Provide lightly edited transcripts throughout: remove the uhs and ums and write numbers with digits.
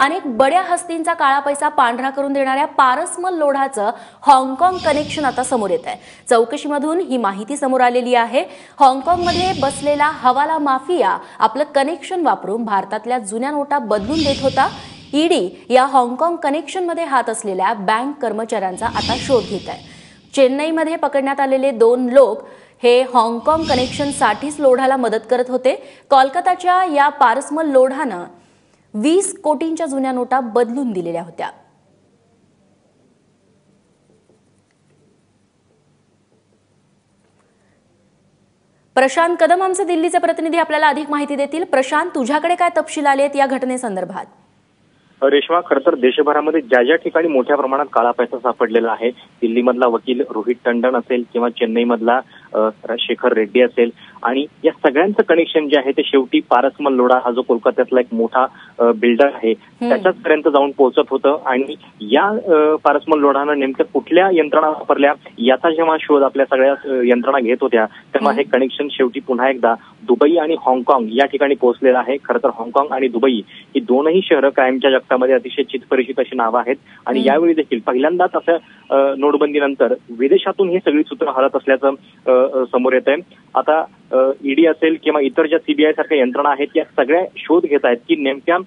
अनेक बड्या हस्तींचा काळा पैसा पांढरा करून देणाऱ्या पारसमल लोढाचं हाँगकाँग कनेक्शन आता समोर येत आहे। चौकशीमधून ही माहिती समोर आलेली आहे। हाँगकाँगमध्ये बसलेला हवाला माफिया आपलं कनेक्शन वापरून भारतातल्या जुन्या नोटा बदलून देत होता। ईडी या हाँगकाँग कनेक्शनमध्ये हात असलेल्या बँक कर्मचाऱ्यांचा आता शोध घेत आहे। चेन्नईमध्ये पकडण्यात आलेले 2 लोक हे हाँगकाँग कनेक्शनसाठीच लोढाला मदत करत होते। कोलकाताच्या या पारसमल लोढानं 20 कोटींच्या जुन्या नोटा बदलून दिलेल्या होत्या। प्रशांत कदम आमचे दिल्लीचे प्रतिनिधी आपल्याला अधिक माहिती देतील। प्रशांत, तुझ्याकडे काय तपशील आलेत या घटनेसंदर्भात? रेश्मा, खरं तर देशभरामध्ये ज्या ज्या ठिकाणी मोठ्या प्रमाणात काळा पैसा सापडलेला आहे, दिल्लीमधला वकील रोहित टंडन असेल किंवा चेन्नईमधला शेखर रेड्डी असेल, आणि या सगळ्यांचं कनेक्शन जे आहे ते शेवटी पारसमल लोढा हा जो कोलकात्यातला एक मोठा बिल्डर आहे त्याच्यापर्यंत जाऊन पोहोचत होतं। आणि या पारसमल लोढानं नेमक्या कुठल्या यंत्रणा वापरल्या याचा जेव्हा शोध आपल्या सगळ्या यंत्रणा घेत होत्या, तेव्हा हे कनेक्शन शेवटी पुन्हा एकदा दुबई आणि हाँगकाँग या ठिकाणी पोहोचलेलं आहे। खरं तर हाँगकाँग आणि दुबई ही दोनही शहरं कायमच्या जगतामध्ये अतिशय चितपरिचित अशी नावं आहेत, आणि यावेळी देखील पहिल्यांदाच असं नोटबंदीनंतर विदेशातून ही सगळी सूत्र हलत असल्याचं समोर येत आहे। आता ईडी असेल किंवा इतर ज्या सीबीआय सारख्या यंत्रणा आहेत या सगळ्या शोध घेत आहेत की नेमक्या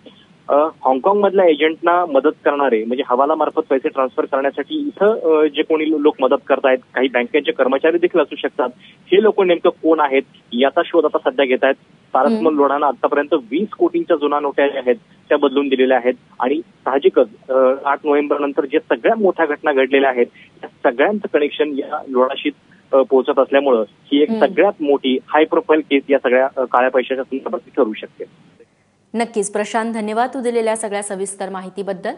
हाँगकाँग मधल्या एजंटना मदत करणारे, म्हणजे हवाला मार्फत पैसे ट्रान्सफर करण्यासाठी इथं जे कोणी लोक मदत करतायत, काही बँकेचे कर्मचारी देखील असू शकतात, हे लोक नेमकं कोण आहेत याचा शोध आता सध्या घेत आहेत। पारसमल लोढानं आतापर्यंत 20 कोटींच्या जुन्या नोटा ज्या आहेत त्या बदलून दिलेल्या आहेत, आणि साहजिकच 8 नोव्हेंबर नंतर जे सगळ्या मोठ्या घटना घडलेल्या आहेत त्या सगळ्यांचं कनेक्शन या लोढाशी पोहोचत असल्यामुळं ही एक सगळ्यात मोठी हाय प्रोफाईल केस या सगळ्या काळ्या पैशाच्या संदर्भात ठरू शकते। नक्कीच प्रशांत, धन्यवाद तू दिलेल्या सगळ्या सविस्तर माहितीबद्दल।